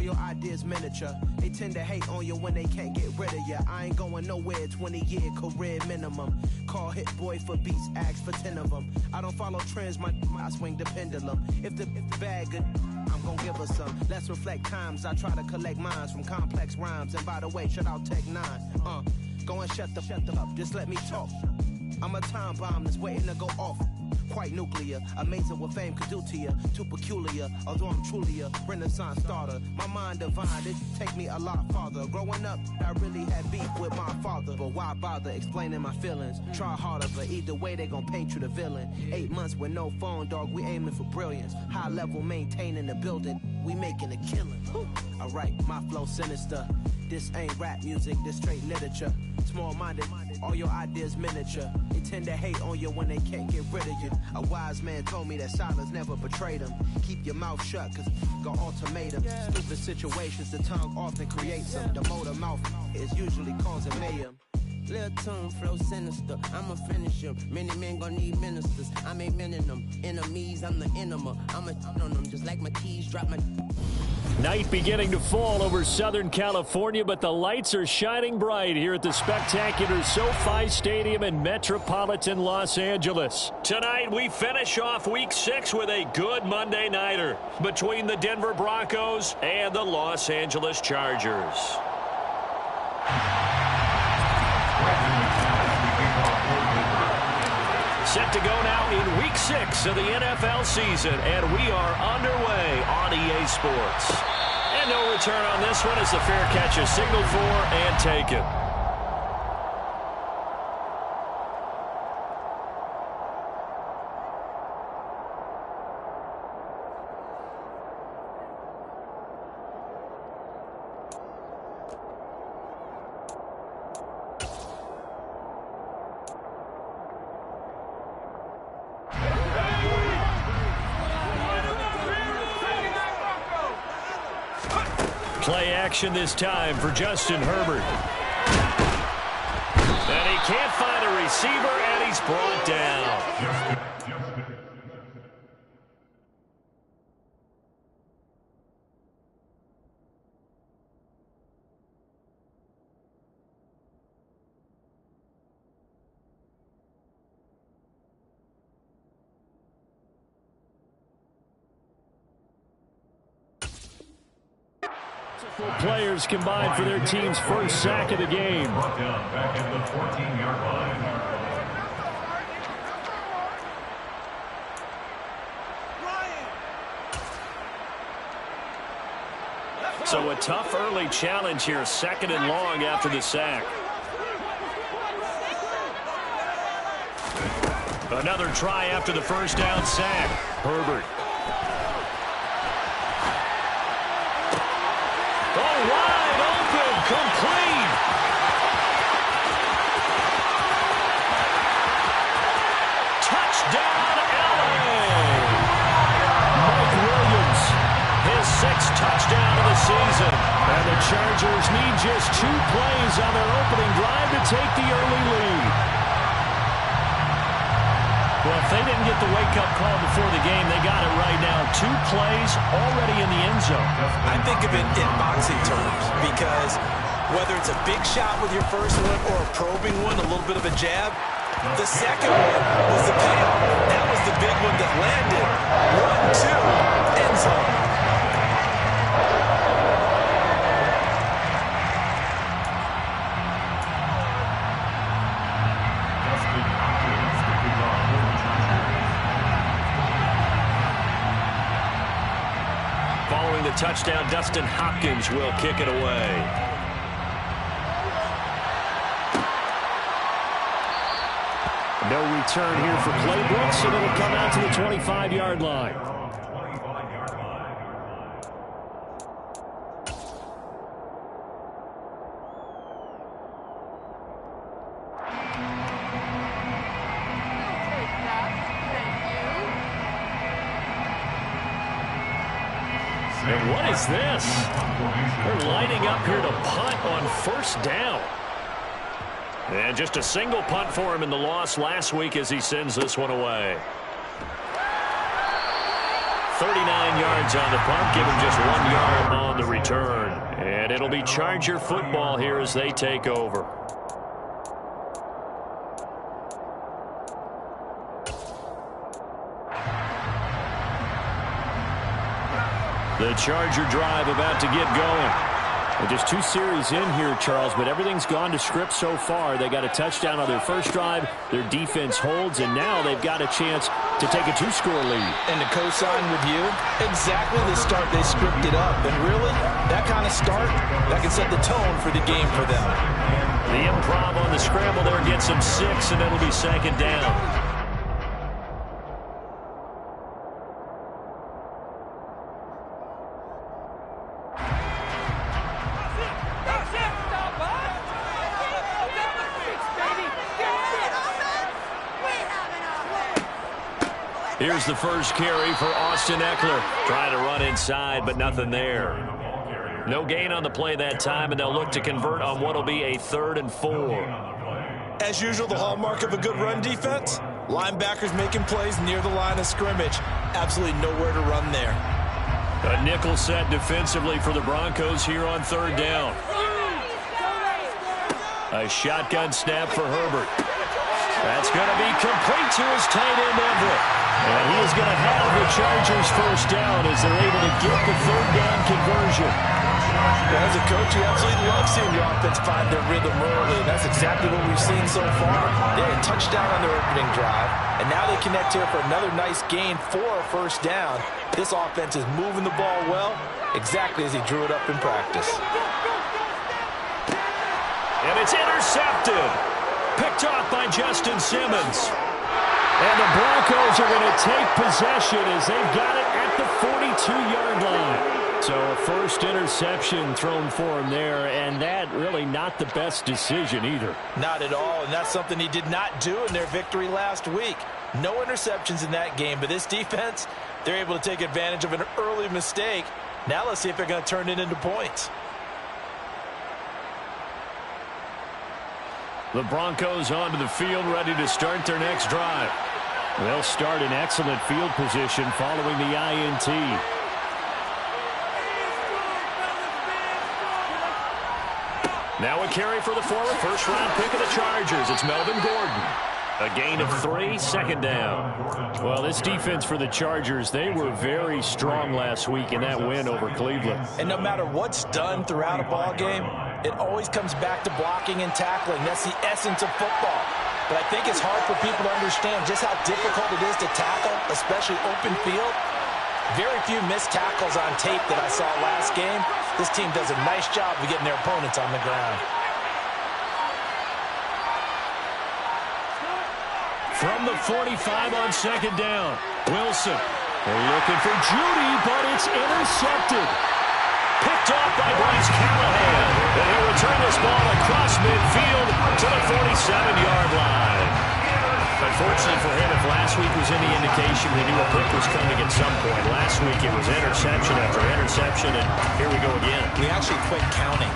your ideas miniature. They tend to hate on you when they can't get rid of you. I ain't going nowhere, 20-year career minimum. Call hit boy for beats, ask for 10 of them. I don't follow trends, I swing the pendulum. If the bag good, I'm gon' give her some. Let's reflect times, I try to collect minds from complex rhymes. And by the way, shout out Tech 9. Go and shut the up, just let me talk. I'm a time bomb that's waiting to go off. Quite nuclear, amazing what fame could do to you. Too peculiar, although I'm truly a renaissance starter. My mind divine, it take me a lot farther. Growing up, I really had beef with my father. But why bother explaining my feelings? Try harder, but either way they gon' paint you the villain. 8 months with no phone, dog, we aiming for brilliance. High level maintaining the building, we making a killing. Alright, my flow sinister. This ain't rap music, this straight literature. Small-minded, all your ideas miniature. They tend to hate on you when they can't get rid of you. A wise man told me that silence never betrayed him. Keep your mouth shut, cause got ultimatum. Stupid situations, the tongue often creates them. The motor mouth is usually causing mayhem. Lil' tune, flow sinister, I'ma finish him. Many men gon' need ministers, I ain't mending them. Enemies, I'm the enema, I'ma on them. Just like my keys, drop my... Night beginning to fall over Southern California, but the lights are shining bright here at the spectacular SoFi Stadium in metropolitan Los Angeles. Tonight, we finish off Week 6 with a good Monday nighter between the Denver Broncos and the Los Angeles Chargers. Set to go now in Week 6 of the NFL season, and we are underway on EA Sports. And no return on this one as the fair catch is signaled for and taken. Play action this time for Justin Herbert. And he can't find a receiver, and he's brought down. Players combined for their team's first sack of the game. Brought down back at the 14-yard line. So a tough early challenge here, 2nd and long after the sack. Another try after the first down sack. Herbert. Wide open, complete. Touchdown, LA. Mike Williams, his 6th touchdown of the season. And the Chargers need just 2 plays on their opening drive to take the early lead. Well, if they didn't get the wake-up call before the game, they got it right now. 2 plays already in the end zone. I think of it in boxing terms because whether it's a big shot with your first one or a probing one, a little bit of a jab, the second one was the payoff. That was the big one that landed. 1-2, end zone. Following the touchdown, Dustin Hopkins will kick it away. No return here for Claybrook, so it'll come out to the 25-yard line. And what is this? They're lining up here to punt on first down. And just a single punt for him in the loss last week as he sends this one away. 39 yards on the punt, give him just 1 yard on the return. And it'll be Charger football here as they take over. The Charger drive about to get going. Well, just 2 series in here, Charles, but everything's gone to script so far. They got a touchdown on their first drive. Their defense holds, and now they've got a chance to take a 2-score lead. And to co-sign with you, exactly the start they scripted up. And really, that kind of start, that can set the tone for the game for them. The improv on the scramble there gets them 6, and it'll be 2nd down. Here's the first carry for Austin Eckler. Trying to run inside, but nothing there. No gain on the play that time, and they'll look to convert on what will be a 3rd and 4. As usual, the hallmark of a good run defense, linebackers making plays near the line of scrimmage. Absolutely nowhere to run there. A nickel set defensively for the Broncos here on 3rd down. A shotgun snap for Herbert. That's going to be complete to his tight end, Everett. And he is going to have the Chargers first down as they're able to get the 3rd down conversion. Well, as a coach, you absolutely love seeing the offense find their rhythm early. That's exactly what we've seen so far. They had a touchdown on their opening drive, and now they connect here for another nice gain for a first down. This offense is moving the ball well, exactly as he drew it up in practice. And it's intercepted. Picked off by Justin Simmons. And the Broncos are going to take possession as they've got it at the 42-yard line. So a first interception thrown for him there, and that really not the best decision either. Not at all, and that's something he did not do in their victory last week. No interceptions in that game, but this defense, they're able to take advantage of an early mistake. Now let's see if they're going to turn it into points. The Broncos onto the field, ready to start their next drive. They'll start in excellent field position following the INT. Now a carry for the former first-round pick of the Chargers. It's Melvin Gordon. A gain of 3, 2nd down. Well, this defense for the Chargers, they were very strong last week in that win over Cleveland. And no matter what's done throughout a ball game, it always comes back to blocking and tackling. That's the essence of football. But I think it's hard for people to understand just how difficult it is to tackle, especially open field. Very few missed tackles on tape that I saw last game. This team does a nice job of getting their opponents on the ground. From the 45 on 2nd down, Wilson. They're looking for Judy, but it's intercepted. Picked off by Bryce Callahan. And he'll return this ball across midfield to the 47-yard line. Unfortunately for him, if last week was any indication, they knew a pick was coming at some point. Last week it was interception after interception, and here we go again. We actually quit counting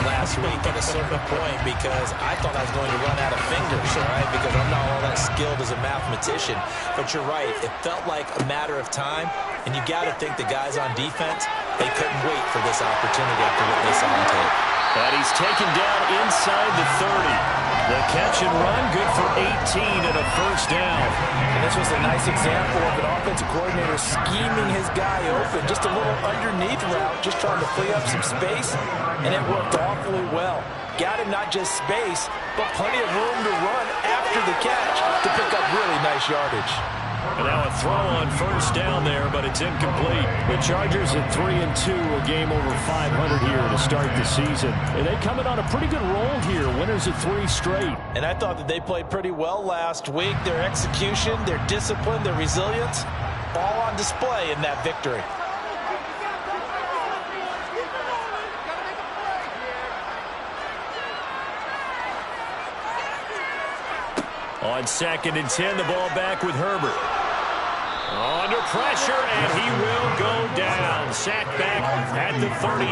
last week at a certain point because I thought I was going to run out of fingers, all right, because I'm not all that skilled as a mathematician. But you're right. It felt like a matter of time, and you got to think the guys on defense, they couldn't wait for this opportunity after what they saw on tape. And he's taken down inside the 30. The catch and run, good for 18 and a first down. And this was a nice example of an offensive coordinator scheming his guy open. Just a little underneath route, just trying to free up some space, and it worked awfully well. Got him not just space, but plenty of room to run after the catch to pick up really nice yardage. And now a throw on first down there, but it's incomplete. The Chargers at 3-2, a game over 500 here to start the season. And they come in on a pretty good roll here, winners of 3 straight. And I thought that they played pretty well last week. Their execution, their discipline, their resilience, all on display in that victory. On 2nd and 10, the ball back with Herbert. Under pressure, and he will go down. Sacked back at the 38.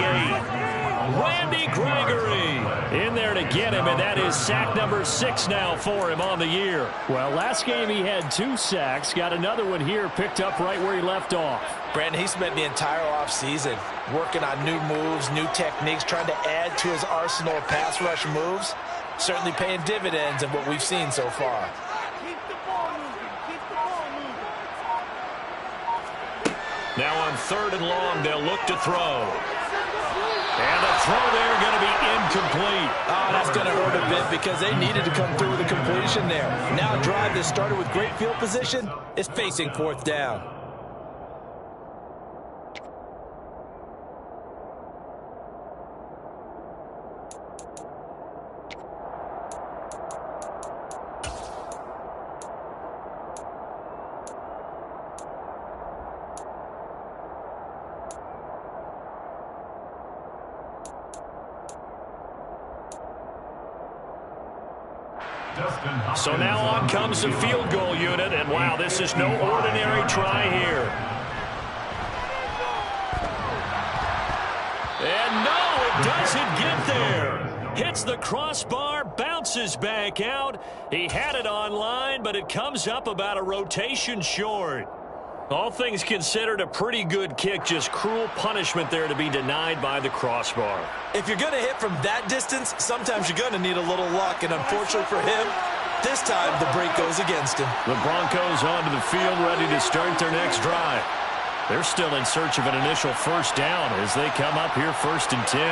Randy Gregory in there to get him, and that is sack number 6 now for him on the year. Well, last game he had 2 sacks. Got another one here, picked up right where he left off. Brandon, he spent the entire offseason working on new moves, new techniques, trying to add to his arsenal of pass rush moves. Certainly paying dividends in what we've seen so far. Now on 3rd and long, they'll look to throw. And the throw there going to be incomplete. Oh, that's going to hurt a bit because they needed to come through with a completion there. Now a drive that started with great field position is facing 4th down. So now on comes the field goal unit, and wow, this is no ordinary try here. And no, it doesn't get there. Hits the crossbar, bounces back out. He had it on line, but it comes up about a rotation short. All things considered, a pretty good kick, just cruel punishment there to be denied by the crossbar. If you're going to hit from that distance, sometimes you're going to need a little luck, and unfortunately for him, this time the break goes against him. The Broncos onto the field, ready to start their next drive. They're still in search of an initial 1st down as they come up here 1st and 10.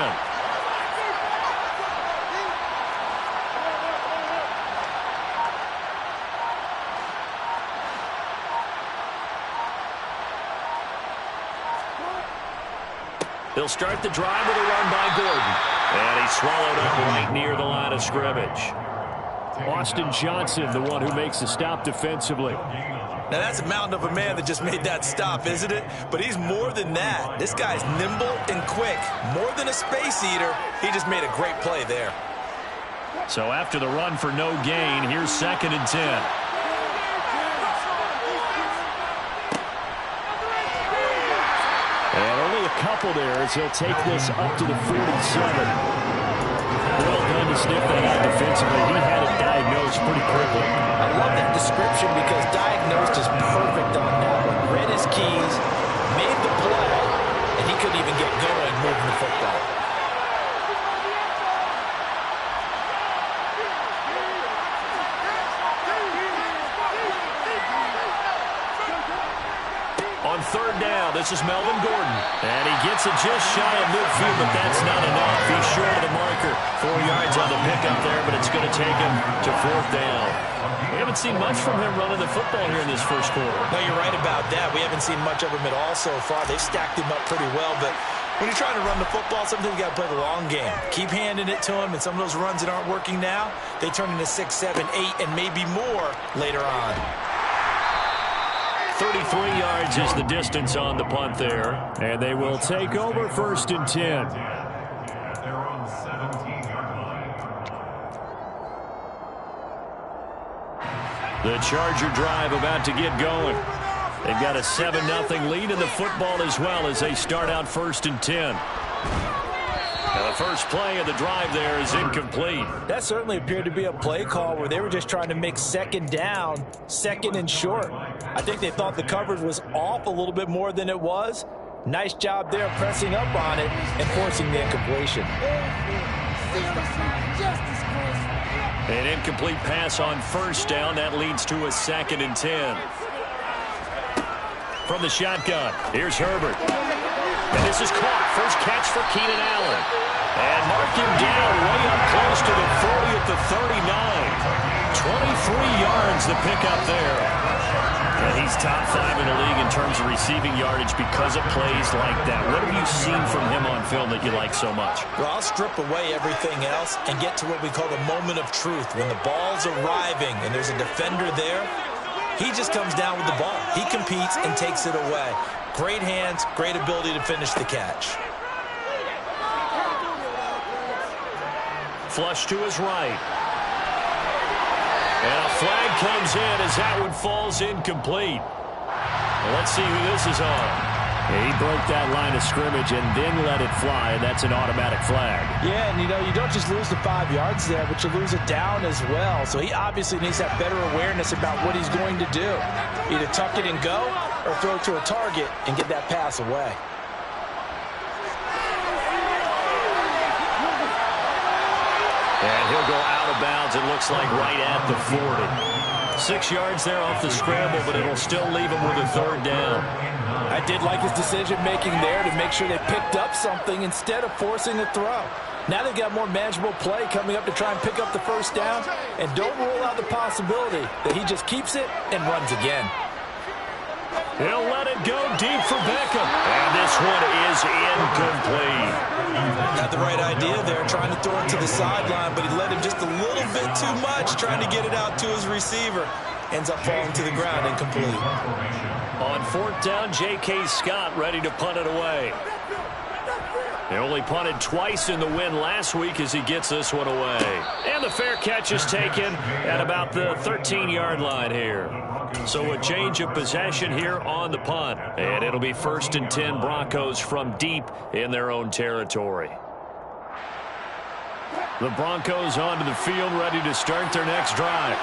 They'll start the drive with a run by Gordon. And he's swallowed up right near the line of scrimmage. Austin Johnson, the one who makes the stop defensively. Now, that's a mountain of a man that just made that stop, isn't it? But he's more than that. This guy's nimble and quick. More than a space eater, he just made a great play there. So after the run for no gain, here's 2nd and 10. And only a couple there as he'll take this up to the 47. Well done to sniff that out defensively. He had it diagnosed pretty quickly. I love that description because diagnosed is perfect on that one. Read his keys, made the play, and he couldn't even get going moving the football. On 3rd down, this is Melvin Gordon. And he gets it just shy of midfield, but that's not enough. He's short of the marker. 4 yards on the pickup there, but it's going to take him to 4th down. We haven't seen much from him running the football here in this 1st quarter. No, you're right about that. We haven't seen much of him at all so far. They've stacked him up pretty well, but when you're trying to run the football, sometimes you got to play the long game. Keep handing it to him, and some of those runs that aren't working now, they turn into 6, 7, 8, and maybe more later on. 33 yards is the distance on the punt there. And they will take over 1st and 10. They're on 17-yard line. The Charger drive about to get going. They've got a 7-0 lead in the football as well as they start out 1st and 10. Now the first play of the drive there is incomplete. That certainly appeared to be a play call where they were just trying to make 2nd down, 2nd and short. I think they thought the coverage was off a little bit more than it was. Nice job there pressing up on it and forcing the incompletion. An incomplete pass on 1st down. That leads to a 2nd and 10. From the shotgun, here's Herbert. And this is caught. First catch for Keenan Allen. And mark him down way up close to the 40 at the 39. 23 yards the pickup there. And he's top 5 in the league in terms of receiving yardage because of plays like that. What have you seen from him on film that you like so much? Well, I'll strip away everything else and get to what we call the moment of truth. When the ball's arriving and there's a defender there, he just comes down with the ball. He competes and takes it away. Great hands, great ability to finish the catch. Flush to his right. And a flag comes in as that one falls incomplete. Well, let's see who this is on. He broke that line of scrimmage and then let it fly, and that's an automatic flag. Yeah, and you don't just lose the 5 yards there, but you lose it down as well. So he obviously needs to have better awareness about what he's going to do. Either tuck it and go or throw to a target and get that pass away. And he'll go out of bounds, it looks like right at the 40. 6 yards there off the scramble, but it'll still leave him with a third down. I did like his decision-making there to make sure they picked up something instead of forcing a throw. Now they've got more manageable play coming up to try and pick up the first down, and don't rule out the possibility that he just keeps it and runs again. He'll let it go deep for Beckham. And this one is incomplete. Got the right idea there, trying to throw it to the sideline, but he let him just a little bit too much, trying to get it out to his receiver. Ends up falling to the ground, incomplete. On fourth down, J.K. Scott ready to punt it away. They only punted twice in the win last week as he gets this one away. And the fair catch is taken at about the 13-yard line here. So a change of possession here on the punt. And it'll be 1st and 10 Broncos from deep in their own territory. The Broncos onto the field ready to start their next drive.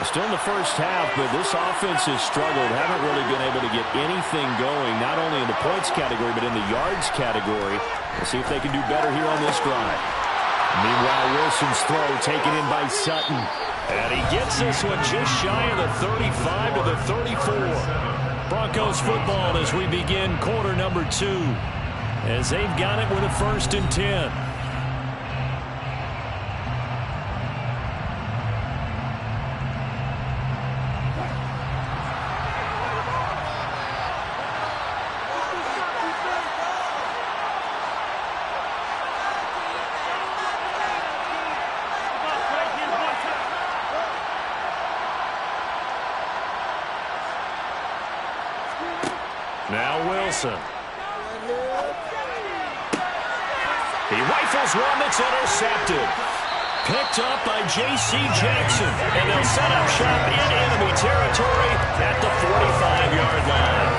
Still in the first half, but this offense has struggled. Haven't really been able to get anything going, not only in the points category, but in the yards category. We'll see if they can do better here on this drive. Meanwhile, Wilson's throw taken in by Sutton. And he gets this one just shy of the 35 to the 34. Broncos football as we begin quarter number 2. As they've got it with a 1st and 10. Now Wilson. He rifles one that's intercepted. Picked up by J.C. Jackson. And they'll set up shop in enemy territory at the 45-yard line.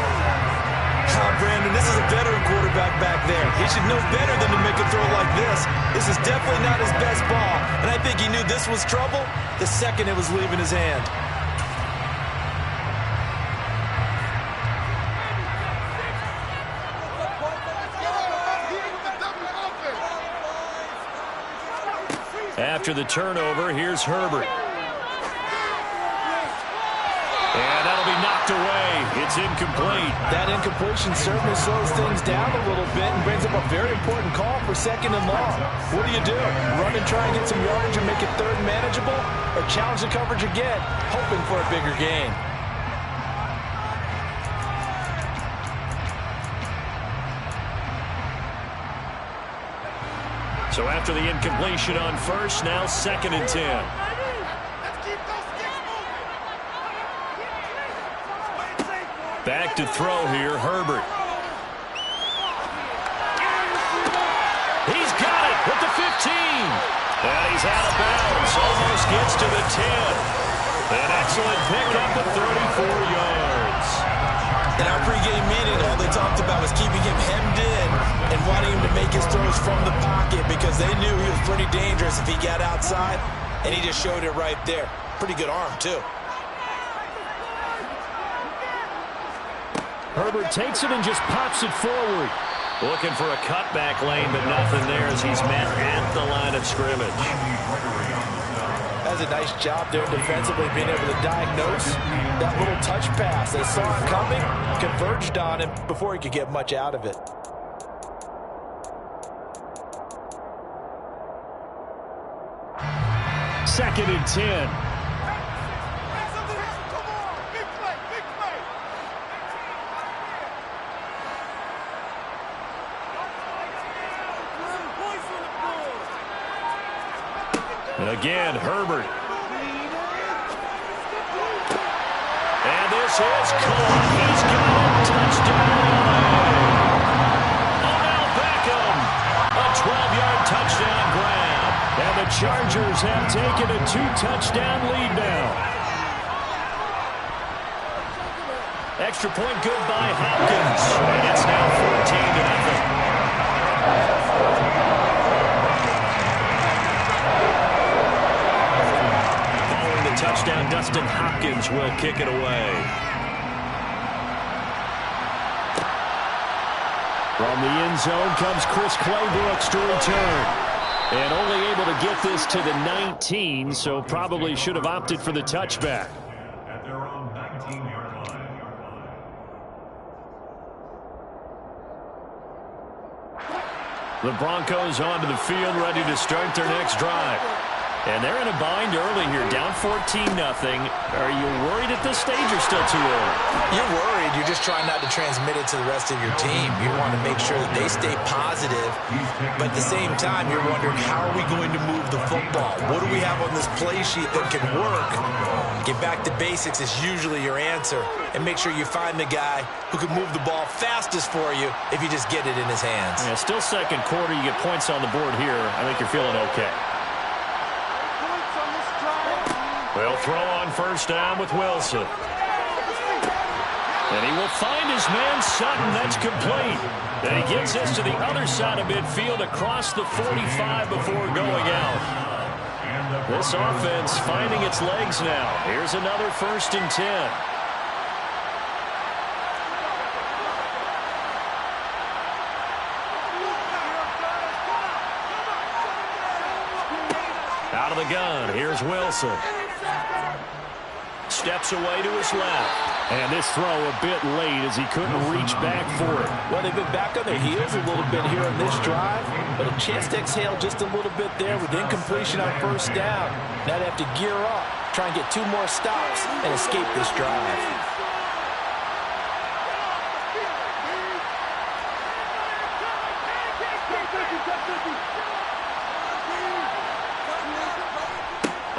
Brandon, this is a veteran quarterback back there. He should know better than to make a throw like this. This is definitely not his best ball. And I think he knew this was trouble the second it was leaving his hand. After the turnover, here's Herbert. And that'll be knocked away. It's incomplete. That incompletion certainly slows things down a little bit and brings up a very important call for 2nd and long. What do? Run and try and get some yardage and make it 3rd manageable, or challenge the coverage again, hoping for a bigger gain? So after the incompletion on first, now 2nd and 10. Back to throw here, Herbert. He's got it at the 15. And he's out of bounds. Almost gets to the 10. An excellent pickup at 34 yards. In our pregame meeting, all they talked about was keeping him hemmed in and wanting him to make his throws from the pocket because they knew he was pretty dangerous if he got outside, and he just showed it right there. Pretty good arm, too. Herbert takes it and just pops it forward. Looking for a cutback lane, but nothing there as he's met at the line of scrimmage. That's a nice job there defensively, being able to diagnose that little touch pass. They saw it coming, converged on him before he could get much out of it. Second and 10. And again, Herbert. And this is caught. He's got a touchdown. Odell Beckham. A 12-yard touchdown grab. And the Chargers have taken a 2-touchdown lead now. Extra point good by Hopkins. And it's now 14-0. Following the touchdown, Dustin Hopkins will kick it away. From the end zone comes Chris Claybrooks to return. And only able to get this to the 19, so probably should have opted for the touchback. At their own 19-yard line. The Broncos onto the field, ready to start their next drive. And they're in a bind early here, down 14-0. Are you worried at this stage or still too early? You're worried. You're just trying not to transmit it to the rest of your team. You want to make sure that they stay positive. But at the same time, you're wondering, how are we going to move the football? What do we have on this play sheet that can work? Get back to basics is usually your answer. And make sure you find the guy who can move the ball fastest for you if you just get it in his hands. Yeah, still second quarter. You get points on the board here. I think you're feeling okay. They'll throw on first down with Wilson. And he will find his man Sutton. That's complete. And he gets this to the other side of midfield across the 45 before going out. This offense finding its legs now. Here's another 1st and 10. Out of the gun, here's Wilson. Steps away to his left. And this throw a bit late as he couldn't reach back for it. Well, they've been back on their heels a little bit here on this drive, but a chance to exhale just a little bit there with incompletion on first down. Now they have to gear up, try and get 2 more stops and escape this drive.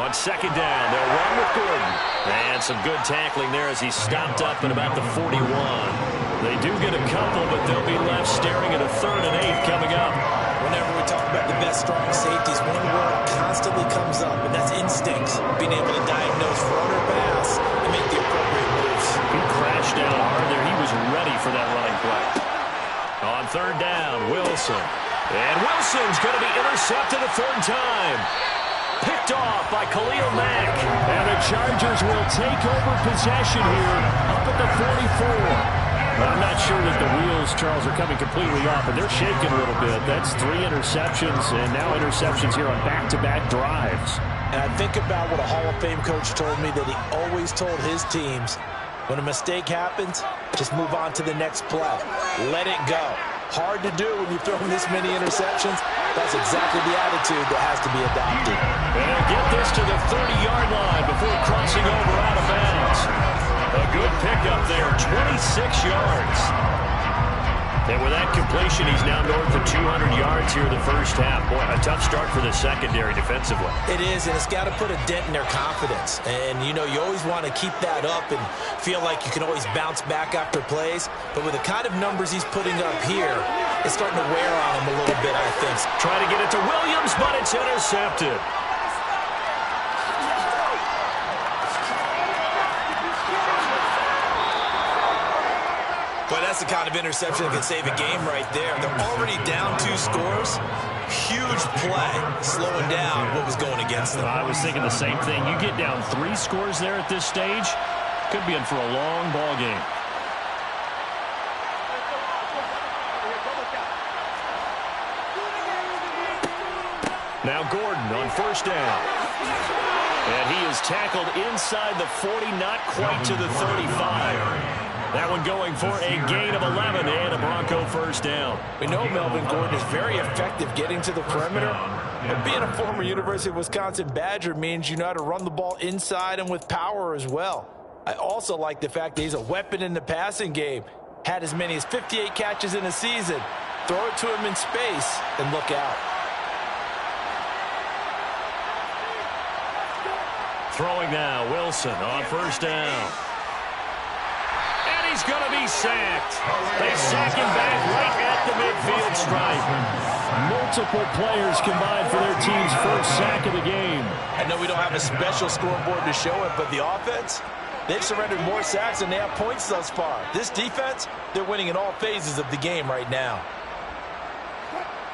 On second down, they'll run with Gordon. And some good tackling there as he stopped up at about the 41. They do get a couple, but they'll be left staring at a 3rd and 8 coming up. Whenever we talk about the best strong safeties, one word constantly comes up, and that's instincts. Being able to diagnose run or pass and make the appropriate moves. He crashed down hard there. He was ready for that running play. On 3rd down, Wilson. And Wilson's going to be intercepted a 3rd time. Picked off by Khalil Mack. And the Chargers will take over possession here up at the 44. But I'm not sure that the wheels, Charles, are coming completely off, and they're shaking a little bit. That's 3 interceptions, and now interceptions here on back-to-back drives. And I think about what a Hall of Fame coach told me that he always told his teams, when a mistake happens, just move on to the next play. Let it go. Hard to do when you've thrown this many interceptions. That's exactly the attitude that has to be adopted. And they'll get this to the 30-yard line before crossing over out of bounds. A good pickup there, 26 yards. And with that completion, he's now north of 200 yards here in the first half. Boy, a tough start for the secondary defensively. It is, and it's got to put a dent in their confidence. And, you know, you always want to keep that up and feel like you can always bounce back after plays. But with the kind of numbers he's putting up here, it's starting to wear on him a little bit, I think. Trying to get it to Williams, but it's intercepted. But that's the kind of interception that can save a game right there. They're already down 2 scores. Huge play, slowing down what was going against them. I was thinking the same thing. You get down 3 scores there at this stage, could be in for a long ball game. Now Gordon on first down. And he is tackled inside the 40, not quite to the 35. That one going for a gain of 11 and a Bronco first down. We know Melvin Gordon is very effective getting to the perimeter. But being a former University of Wisconsin Badger means you know how to run the ball inside and with power as well. I also like the fact that he's a weapon in the passing game. Had as many as 58 catches in a season. Throw it to him in space and look out. Throwing now, Wilson on first down. And he's going to be sacked. They sack him back right at the midfield stripe. Multiple players combined for their team's first sack of the game. I know we don't have a special scoreboard to show it, but the offense, They've surrendered more sacks than they have points thus far. This defense, they're winning in all phases of the game right now.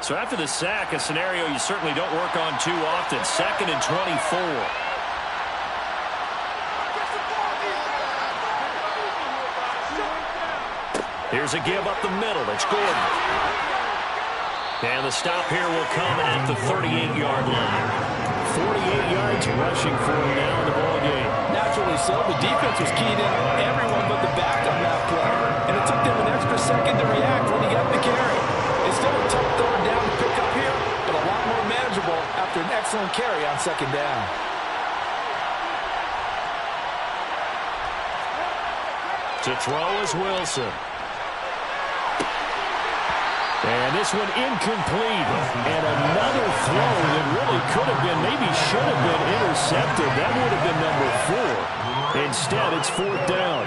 So after the sack, a scenario you certainly don't work on too often. 2nd and 24. Here's a give up the middle. It's Gordon. And the stop here will come at the 38-yard line. 48 yards rushing for him now in the ball game. Naturally so. The defense was keyed in on everyone but the back on that play. And it took them an extra second to react when he got the carry. It's still a tough third down to pick up here, but a lot more manageable after an excellent carry on 2nd down. To throw is Wilson. And this one incomplete. And another throw that really could have been, maybe should have been intercepted. That would have been number 4. Instead, it's 4th down.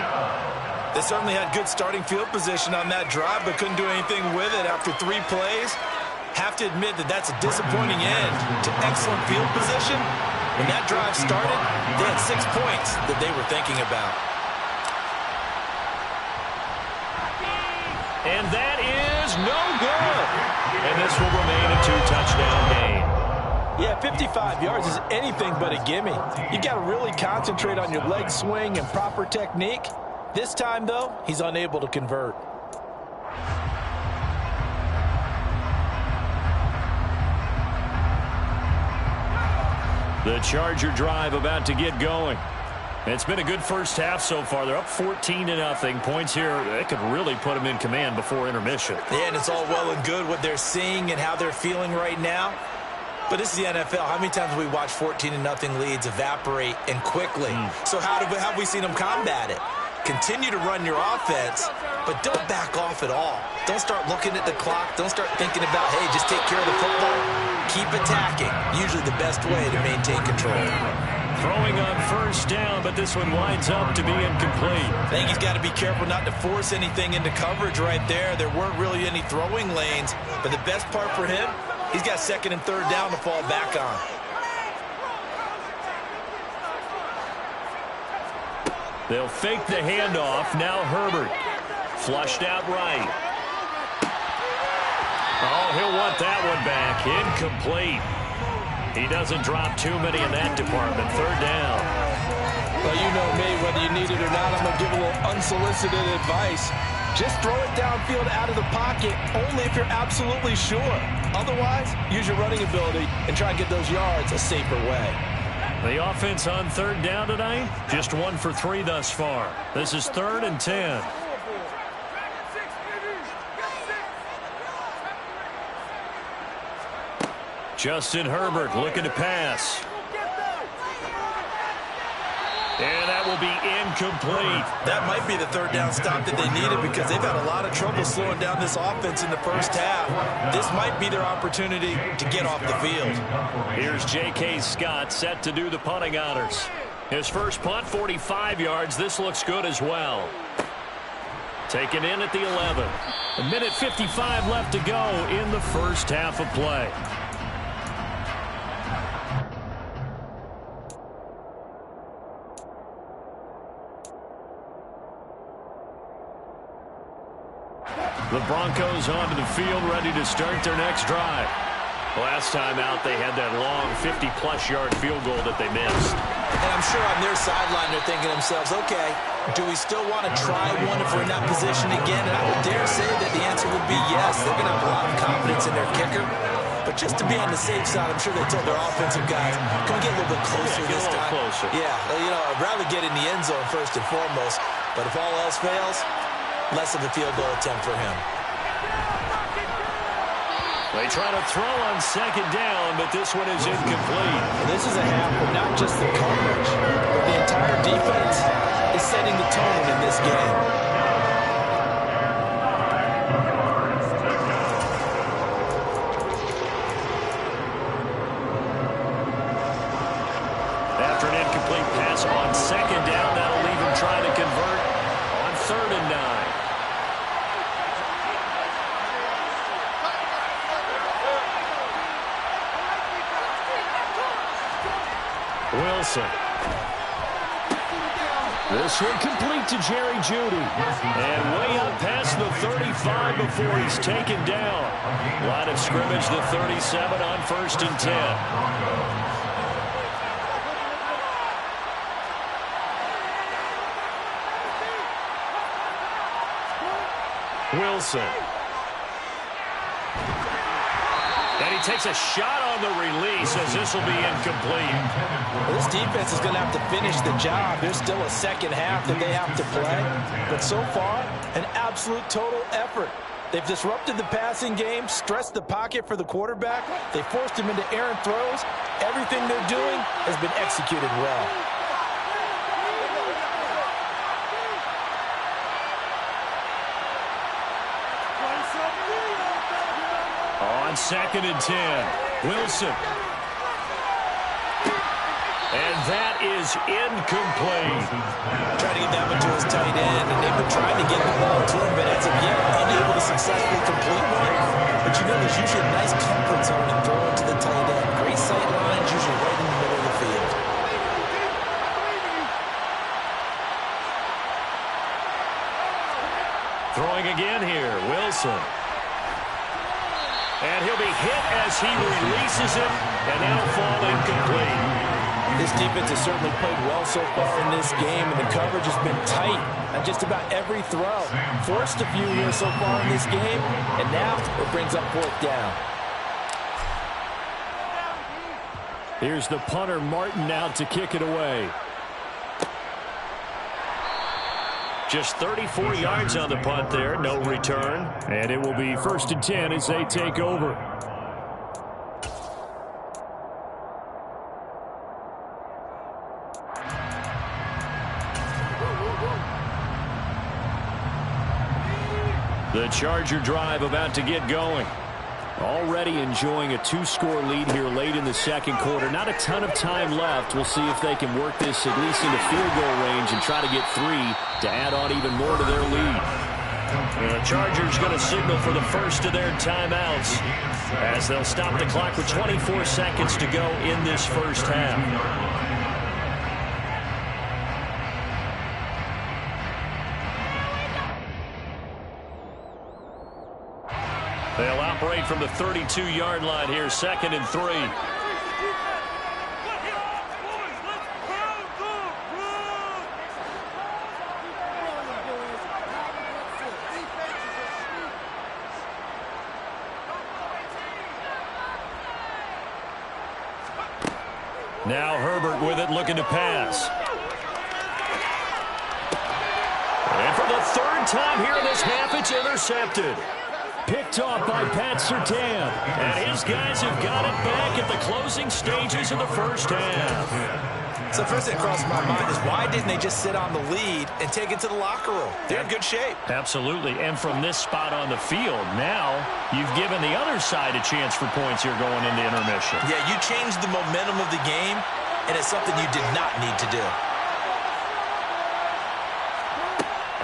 They certainly had good starting field position on that drive, but couldn't do anything with it after 3 plays. Have to admit that that's a disappointing end to excellent field position. When that drive started, they had 6 points that they were thinking about. And that is no good. And this will remain a 2-touchdown game. Yeah, 55 yards is anything but a gimme. You got to really concentrate on your leg swing and proper technique. This time, though, he's unable to convert. The Charger drive about to get going. It's been a good first half so far. They're up 14-0. Points here, that could really put them in command before intermission. Yeah, and it's all well and good what they're seeing and how they're feeling right now. But this is the NFL. How many times have we watched 14-0 leads evaporate and quickly? So how have we seen them combat it? Continue to run your offense, but don't back off at all. Don't start looking at the clock. Don't start thinking about, hey, just take care of the football. Keep attacking. Usually the best way to maintain control. Throwing on 1st down, but this one winds up to be incomplete. I think he's got to be careful not to force anything into coverage right there. There weren't really any throwing lanes, but the best part for him, he's got 2nd and 3rd down to fall back on. They'll fake the handoff. Now Herbert. Flushed out right. Oh, he'll want that one back. Incomplete. He doesn't drop too many in that department. 3rd down. Well, you know me. Whether you need it or not, I'm going to give a little unsolicited advice. Just throw it downfield out of the pocket, only if you're absolutely sure. Otherwise, use your running ability and try and get those yards a safer way. The offense on 3rd down tonight, just 1 for 3 thus far. This is 3rd and 10. Justin Herbert looking to pass. And that will be incomplete. That might be the 3rd down stop that they needed because they've had a lot of trouble slowing down this offense in the first half. This might be their opportunity to get off the field. Here's J.K. Scott set to do the punting honors. His first punt, 45 yards. This looks good as well. Taken in at the 11. 1:55 left to go in the first half of play. The Broncos onto the field, ready to start their next drive. Last time out, they had that long 50-plus yard field goal that they missed. And I'm sure on their sideline, they're thinking to themselves, okay, do we still want to try one if we're in that position again? And I would dare say that the answer would be yes. They're going to have a lot of confidence in their kicker. But just to be on the safe side, I'm sure they told their offensive guys, can we get a little bit closer this time? Closer. Yeah, you know, I'd rather get in the end zone first and foremost. But if all else fails, less of a field goal attempt for him. They try to throw on 2nd down, but this one is incomplete. This is a half of not just the coverage, but the entire defense is setting the tone in this game. After an incomplete pass on 2nd down, that'll leave him trying to convert on 3rd and 9. Wilson. This one complete to Jerry Jeudy. And way up past the 35 before he's taken down. Line of scrimmage, the 37 on 1st and 10. Wilson. And he takes a shot on the release as this will be incomplete. This defense is going to have to finish the job. There's still a second half that they have to play. But so far, an absolute total effort. They've disrupted the passing game, stressed the pocket for the quarterback. They forced him into errant throws. Everything they're doing has been executed well. On 2nd and 10, Wilson. And that is incomplete. Trying to get that one to his tight end, and they've been trying to get the ball to him, but as of yet, unable to successfully complete one. But you know, there's usually a nice comfort zone in throwing to the tight end. Great sight lines, usually right in the middle of the field. Throwing again here, Wilson. And he'll be hit as he releases it, and that'll fall incomplete. This defense has certainly played well so far in this game, and the coverage has been tight on just about every throw. Forced a few here so far in this game, and now it brings up 4th down. Here's the punter, Martin, out to kick it away. Just 34 yards on the punt there, no return. And it will be 1st and 10 as they take over. The Charger drive about to get going. Already enjoying a 2-score lead here late in the 2nd quarter. Not a ton of time left. We'll see if they can work this at least into field goal range and try to get 3 to add on even more to their lead. The Chargers going to signal for the first of their timeouts as they'll stop the clock with 24 seconds to go in this first half. They'll operate from the 32-yard line here, 2nd and 3. Now Herbert with it, looking to pass. And for the 3rd time here in this half, it's intercepted. Picked off by Pat Surtain. And his guys have got it back at the closing stages of the first half. So first thing that crossed my mind is why didn't they just sit on the lead and take it to the locker room? They're in good shape. Absolutely. And from this spot on the field, now you've given the other side a chance for points here going into intermission. Yeah, you changed the momentum of the game, and it's something you did not need to do.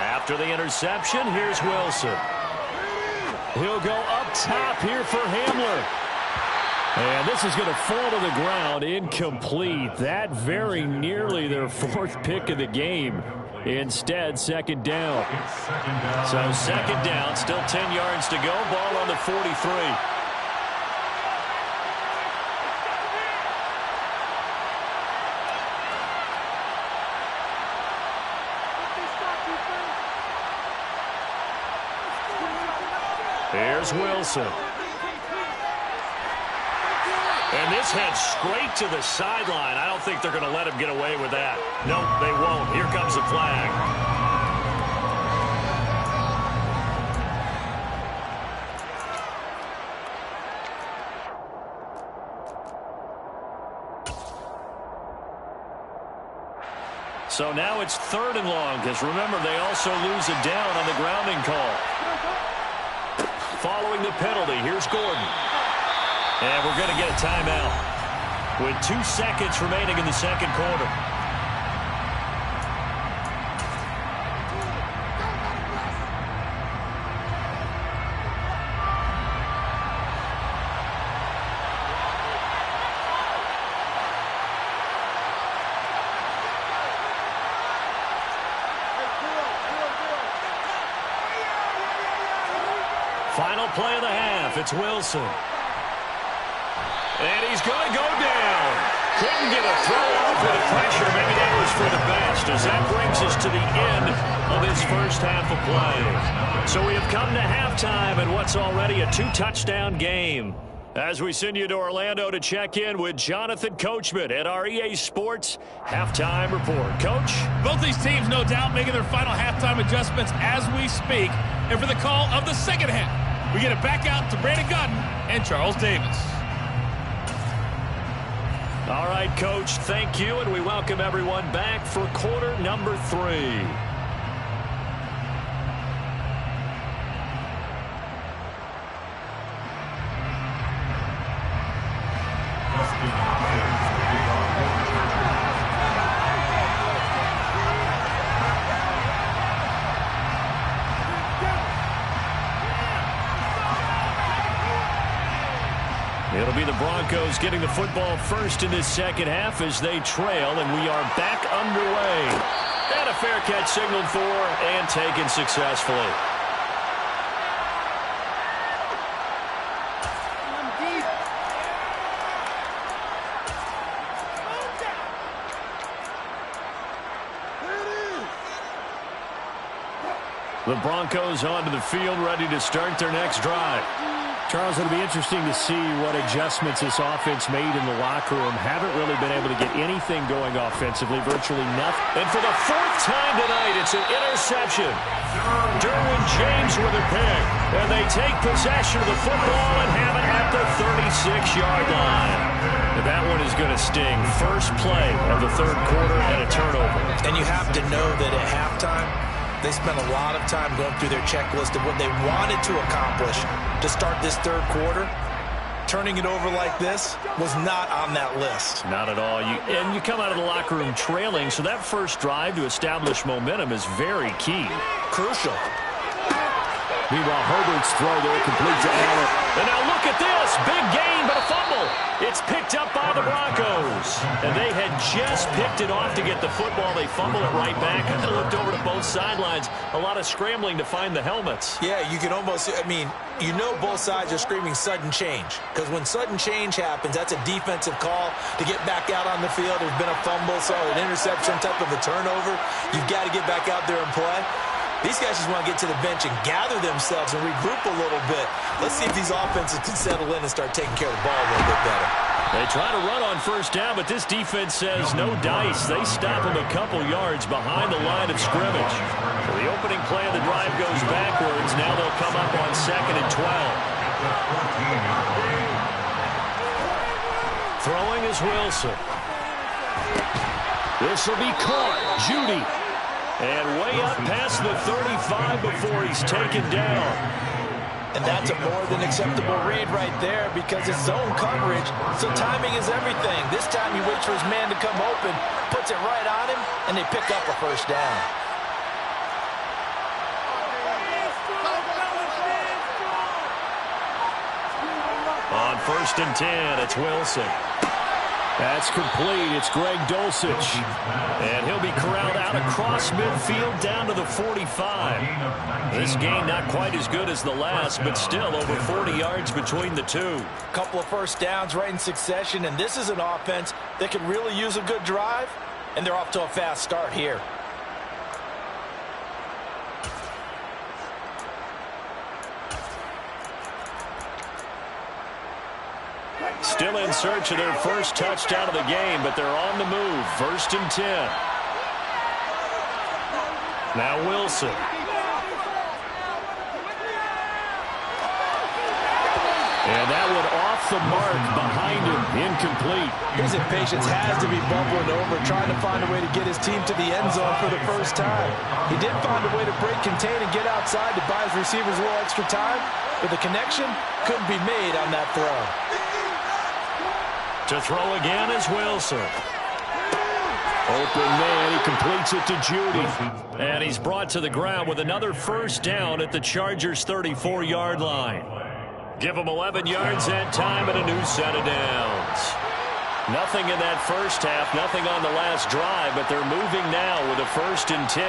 After the interception, here's Wilson. He'll go up top here for Hamler. And this is going to fall to the ground, incomplete. That very nearly their 4th pick of the game. Instead, 2nd down. So 2nd down, still 10 yards to go. Ball on the 43. Here's Wilson. And this heads straight to the sideline. I don't think they're going to let him get away with that. No, they won't. Here comes the flag. So now it's 3rd and long, because remember, they also lose a down on the grounding call. Following the penalty, here's Gordon. And we're going to get a timeout with 2 seconds remaining in the 2nd quarter. Final play of the half. It's Wilson. And he's going to go down. Couldn't get a throw off with the pressure. Maybe that was for the best, as that brings us to the end of his first half of play. So we have come to halftime in what's already a 2-touchdown game. As we send you to Orlando to check in with Jonathan Coachman at our EA Sports Halftime Report. Coach? Both these teams, no doubt, making their final halftime adjustments as we speak. And for the call of the second half, we get it back out to Brandon Gotton and Charles Davis. All right, Coach, thank you, and we welcome everyone back for quarter number 3. It'll be the Broncos getting the football first in this second half as they trail, and we are back underway. And a fair catch signaled for and taken successfully. The Broncos onto the field, ready to start their next drive. Charles, it'll be interesting to see what adjustments this offense made in the locker room. Haven't really been able to get anything going offensively, virtually nothing. And for the 4th time tonight, it's an interception. Derwin James with a pick. And they take possession of the football and have it at the 36-yard line. And that one is going to sting. First play of the third quarter and a turnover. And you have to know that at halftime, they spent a lot of time going through their checklist of what they wanted to accomplish to start this third quarter. Turning it over like this was not on that list. Not at all. And you come out of the locker room trailing, so that first drive to establish momentum is very key. Crucial. Meanwhile, Herbert's throw there complete to Allen. And now look at this. Big gain, but a fumble. It's picked up by the Broncos. And they had just picked it off to get the football. They fumble it right back. I looked over to both sidelines. A lot of scrambling to find the helmets. Yeah, you can almost, you know both sides are screaming sudden change. Because when sudden change happens, that's a defensive call to get back out on the field. There's been a fumble, so an interception, type of a turnover. You've got to get back out there and play. These guys just want to get to the bench and gather themselves and regroup a little bit. Let's see if these offenses can settle in and start taking care of the ball a little bit better. They try to run on first down, but this defense says no dice. They stop them a couple yards behind the line of scrimmage. So the opening play of the drive goes backwards. Now they'll come up on 2nd and 12. Throwing is Wilson. This will be caught. Judy. And way up past the 35 before he's taken down. And that's a more than acceptable read right there because it's zone coverage, so timing is everything. This time he waits for his man to come open, puts it right on him, and they pick up a first down. On 1st and 10, it's Wilson. That's complete. It's Greg Dulcich. And he'll be corralled out across midfield down to the 45. This game not quite as good as the last, but still over 40 yards between the two. Couple of first downs right in succession, and this is an offense that could really use a good drive, and they're off to a fast start here. Still in search of their first touchdown of the game, but they're on the move. 1st and 10. Now Wilson. And that one off the mark behind him. Incomplete. His impatience has to be bubbling over, trying to find a way to get his team to the end zone for the first time. He did find a way to break, contain, and get outside to buy his receivers a little extra time, but the connection couldn't be made on that throw. To throw again is Wilson. Open man, he completes it to Judy. And he's brought to the ground with another first down at the Chargers' 34-yard line. Give them 11 yards that time and a new set of downs. Nothing in that first half, nothing on the last drive, but they're moving now with a 1st and 10.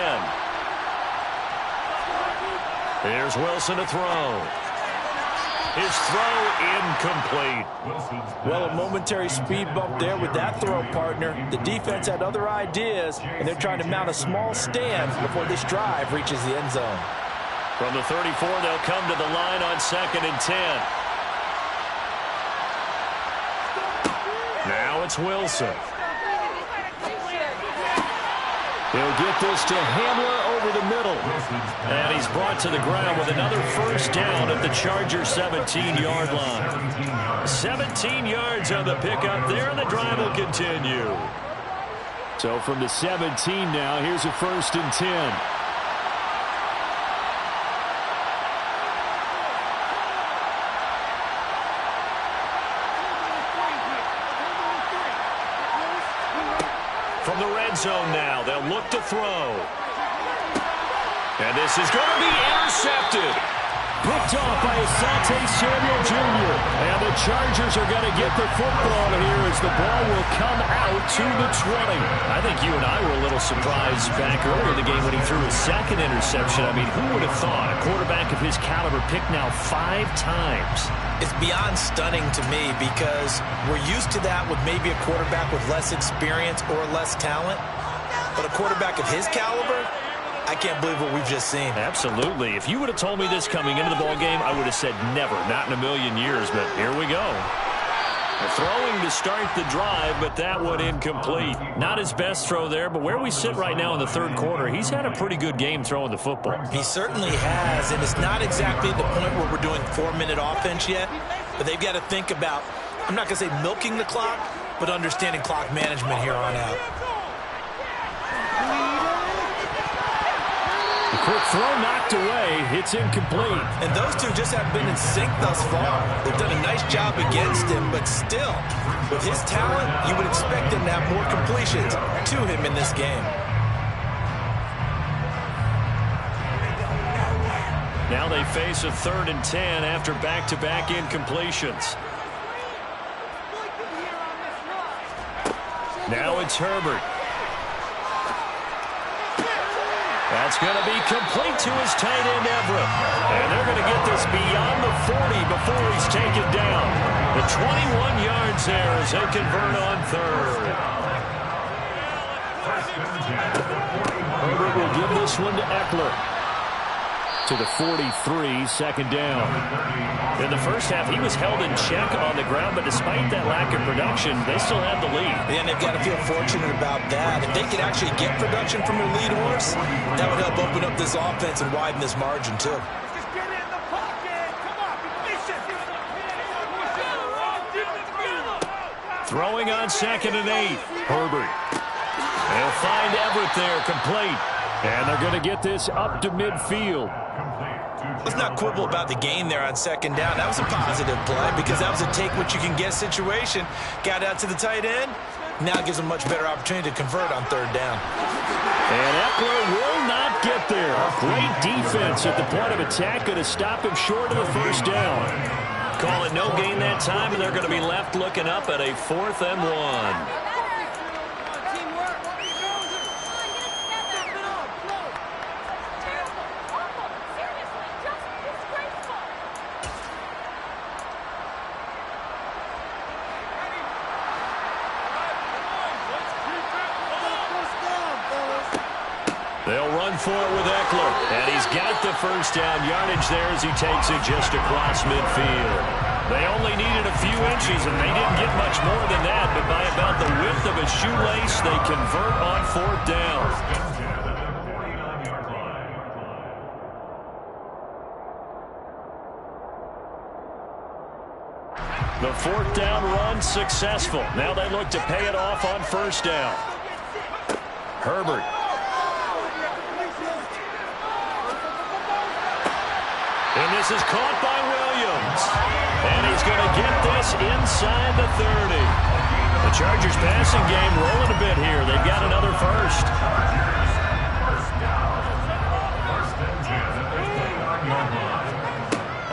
Here's Wilson to throw. His throw incomplete. Well, a momentary speed bump there with that throw, partner. The defense had other ideas, and they're trying to mount a small stand before this drive reaches the end zone. From the 34, they'll come to the line on 2nd and 10. Now it's Wilson. He'll get this to Hamler over the middle. And he's brought to the ground with another first down at the Chargers' 17-yard line. 17 yards on the pickup there, and the drive will continue. So from the 17 now, here's a 1st and 10. From the red zone now, they'll look to throw. And this is going to be intercepted. Picked off by Asante Samuel Jr. And the Chargers are going to get the football here as the ball will come out to the 20. I think you and I were a little surprised back earlier in the game when he threw his 2nd interception. I mean, who would have thought a quarterback of his caliber picked now 5 times? It's beyond stunning to me because we're used to that with maybe a quarterback with less experience or less talent. But a quarterback of his caliber, I can't believe what we've just seen. Absolutely. If you would have told me this coming into the ballgame, I would have said never, not in a million years. But here we go. Throwing to start the drive, but that one incomplete. Not his best throw there, but where we sit right now in the 3rd quarter, he's had a pretty good game throwing the football. He certainly has, and it's not exactly the point where we're doing 4-minute offense yet, but they've got to think about, I'm not going to say milking the clock, but understanding clock management here on out. The quick throw knocked away. It's incomplete. And those two just have been in sync thus far. They've done a nice job against him, but still, with his talent, you would expect him to have more completions to him in this game. Now they face a 3rd and 10 after back-to-back incompletions. Now it's Herbert. That's going to be complete to his tight end, Everett. And they're going to get this beyond the 40 before he's taken down. The 21 yards there as they convert on 3rd. Herbert will give this one to Eckler. To the 43, 2nd down. In the first half, he was held in check on the ground, but despite that lack of production, they still have the lead. And they've got to feel fortunate about that. If they could actually get production from their lead horse, that would help open up this offense and widen this margin, too. Throwing on 2nd and 8. Herbert. They'll find Everett there, complete. And they're going to get this up to midfield. Let's not quibble about the gain there on 2nd down. That was a positive play because that was a take-what-you-can-get situation. Got out to the tight end. Now it gives them a much better opportunity to convert on 3rd down. And Eckler will not get there. Great defense at the point of attack. Going to stop him short of the 1st down. Call it no gain that time, and they're going to be left looking up at a 4th and 1. They'll run for it with Eckler. And he's got the 1st down yardage there as he takes it just across midfield. They only needed a few inches, and they didn't get much more than that. But by about the width of a shoelace, they convert on 4th down. The 4th down run successful. Now they look to pay it off on 1st down. Herbert. And this is caught by Williams. And he's going to get this inside the 30. The Chargers passing game rolling a bit here. They've got another 1st.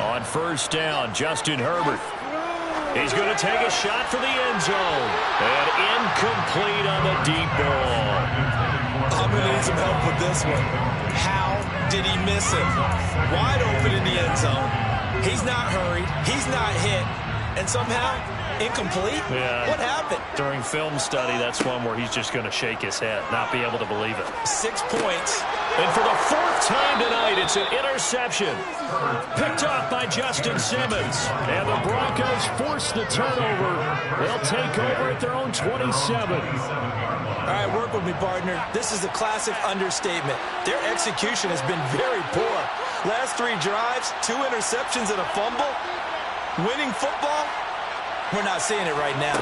On 1st down, Justin Herbert. He's going to take a shot for the end zone. And incomplete on the deep ball. I'm going to need some help with this one. How did he miss it? Wide open in the end zone. He's not hurried. He's not hit. And somehow, incomplete? Yeah. What happened? During film study, that's one where he's just going to shake his head, not be able to believe it. 6 points. And for the 4th time tonight, it's an interception. Picked off by Justin Simmons. And the Broncos force the turnover. They'll take over at their own 27. All right, work with me, partner. This is a classic understatement. Their execution has been very poor. Last 3 drives, 2 interceptions and a fumble. Winning football? We're not seeing it right now.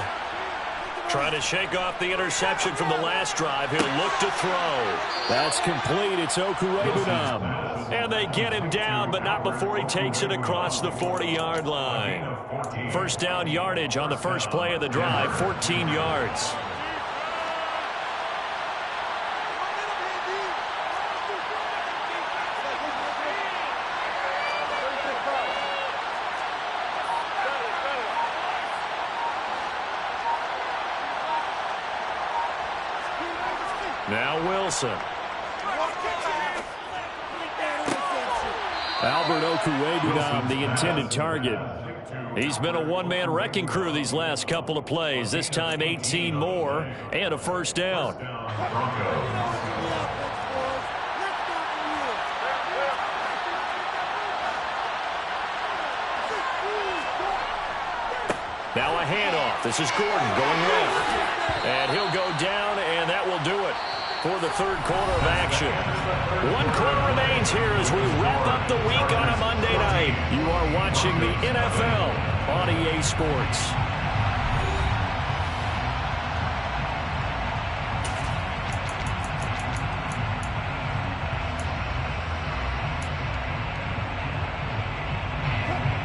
Trying to shake off the interception from the last drive. He'll look to throw. That's complete. It's Okuwebunam. And they get him down, but not before he takes it across the 40-yard line. First down yardage on the first play of the drive, 14 yards. Now Wilson. Albert Okuwebunam, the intended target. He's been a one-man wrecking crew these last couple of plays. This time 18 more and a first down. Now a handoff. This is Gordon going left. And he'll go down, and that will do it for the third quarter of action. 1 quarter remains here as we wrap up the week on a Monday night. You are watching the NFL on EA Sports.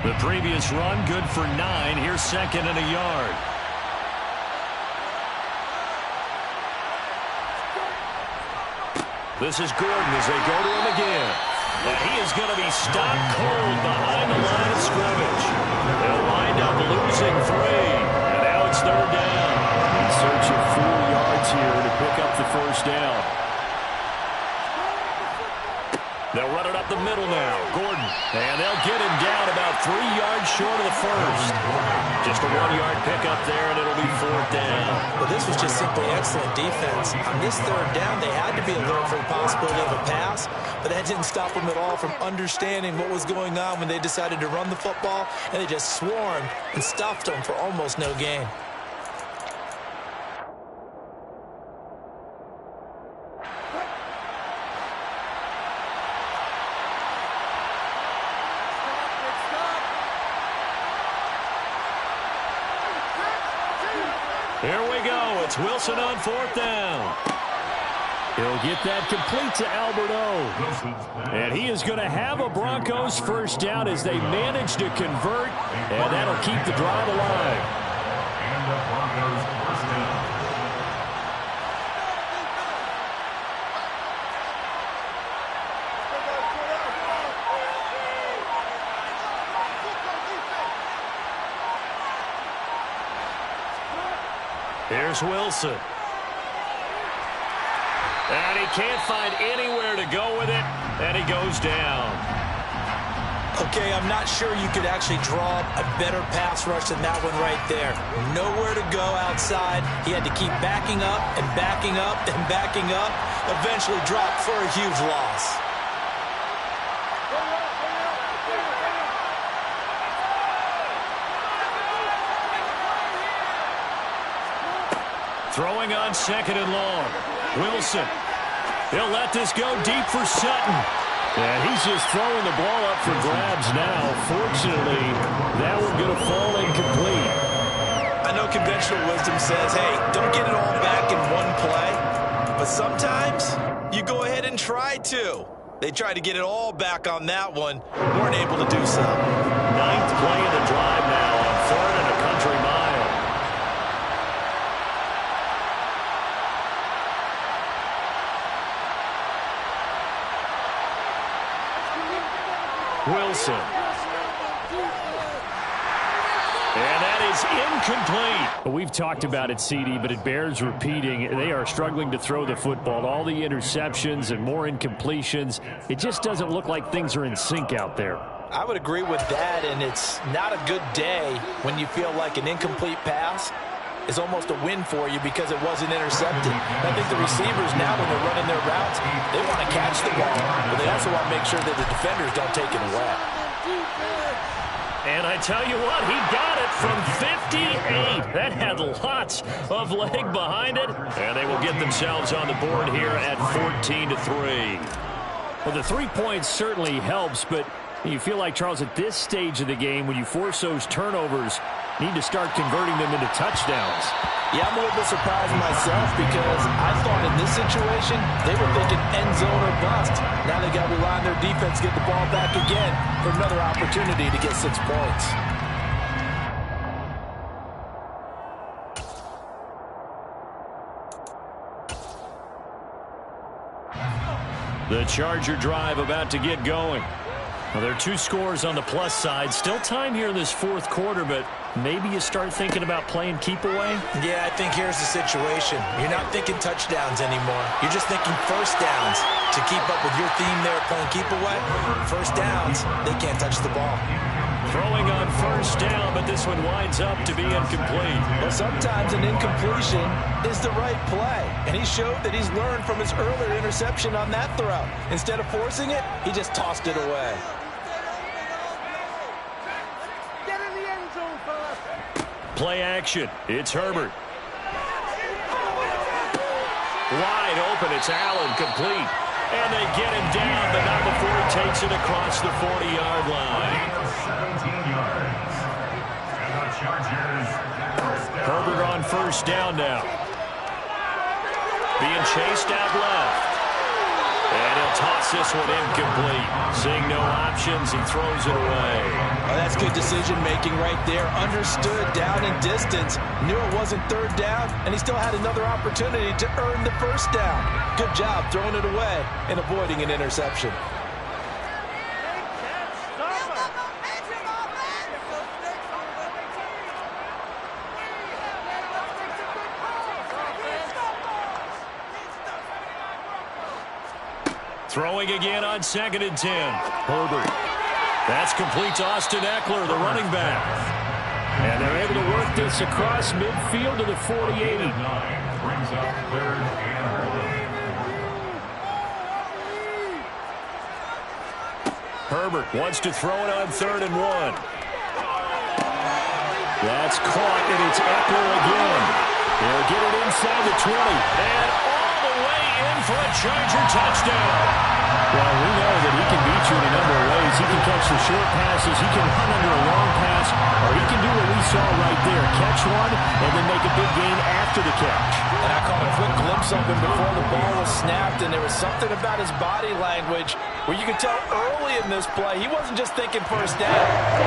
The previous run, good for 9. Here's 2nd and a yard. This is Gordon as they go to him again. And he is going to be stopped cold behind the line of scrimmage. They'll wind up losing 3. And now it's 3rd down. In search of 4 yards here to pick up the first down. They'll run it up the middle now. Gordon. And they'll get him down about 3 yards short of the first. Just a 1-yard pickup there, and it'll be 4th down. Well, this was just simply excellent defense. On this 3rd down, they had to be alert for the possibility of a pass, but that didn't stop them at all from understanding what was going on when they decided to run the football, and they just swarmed and stuffed them for almost no gain. Here we go. It's Wilson on 4th down. He'll get that complete to Alberto. And he is going to have a Broncos first down as they manage to convert. And that'll keep the drive alive. And the Broncos first down. Here's Wilson. And he can't find anywhere to go with it, and he goes down. Okay, I'm not sure you could actually draw a better pass rush than that one right there. Nowhere to go outside. He had to keep backing up and backing up and backing up. Eventually dropped for a huge loss. Throwing on 2nd and long. Wilson. He'll let this go deep for Sutton. And he's just throwing the ball up for grabs now. Fortunately, that one going to fall incomplete. I know conventional wisdom says, hey, don't get it all back in one play. But sometimes you go ahead and try to. They tried to get it all back on that one. Weren't able to do so. 9th play of the drive now on 3rd and a country mile. Wilson. And that is incomplete. We've talked about it, CD, but it bears repeating. They are struggling to throw the football. All the interceptions and more incompletions. It just doesn't look like things are in sync out there. I would agree with that, and it's not a good day when you feel like an incomplete pass is almost a win for you because it wasn't intercepted. And I think the receivers now, when they're running their routes, they want to catch the ball, but they also want to make sure that the defenders don't take it away. And I tell you what, he got it from 58. That had lots of leg behind it. And they will get themselves on the board here at 14-3. Well, the 3 points certainly helps, but you feel like, Charles, at this stage of the game, when you force those turnovers, you need to start converting them into touchdowns. Yeah, I'm a little bit surprised myself because I thought in this situation they were thinking end zone or bust. Now they got to rely on their defense to get the ball back again for another opportunity to get 6 points. The Charger drive about to get going. Well, there are 2 scores on the plus side. Still time here in this fourth quarter, but maybe you start thinking about playing keep away? Yeah, I think here's the situation. You're not thinking touchdowns anymore. You're just thinking first downs. To keep up with your theme there, playing keep away, first downs, they can't touch the ball. Throwing on first down, but this one winds up to be incomplete. Well, sometimes an incompletion is the right play, and he showed that he's learned from his earlier interception on that throw. Instead of forcing it, he just tossed it away. Play action. It's Herbert. Wide open. It's Allen, complete. And they get him down, but not before he takes it across the 40-yard line. 17 yards. And the Chargers Herbert on first down now. Being chased out left. And he'll toss this one incomplete. Seeing no options, he throws it away. Oh, that's good decision-making right there. Understood down and distance. Knew it wasn't third down, and he still had another opportunity to earn the first down. Good job throwing it away and avoiding an interception. Throwing again on 2nd and 10. Herbert. That's complete to Austin Eckler, the running back. And they're able to work this across midfield to the 48. brings up 3rd and 1. Herbert wants to throw it on 3rd and 1. That's caught, and it's Eckler again. They'll get it inside the 20. And all the way in for a Charger touchdown. Well, we know that he can beat you in a number of ways. He can catch the short passes, he can run under a long pass, or he can do what we saw right there, catch one and then make a big gain after the catch. And I caught a quick glimpse of him before the ball was snapped, and there was something about his body language where you could tell early in this play he wasn't just thinking first down.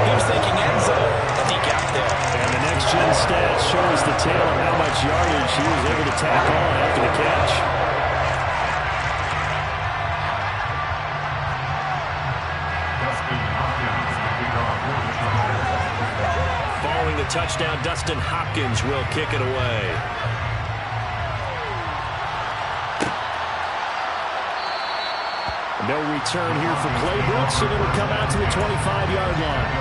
He was thinking end zone, and he got there. And the next-gen stats shows the tail of how much yardage he was able to tack on after the catch. Following the touchdown, Dustin Hopkins will kick it away. No return here for Claybrooks, and it'll come out to the 25-yard line.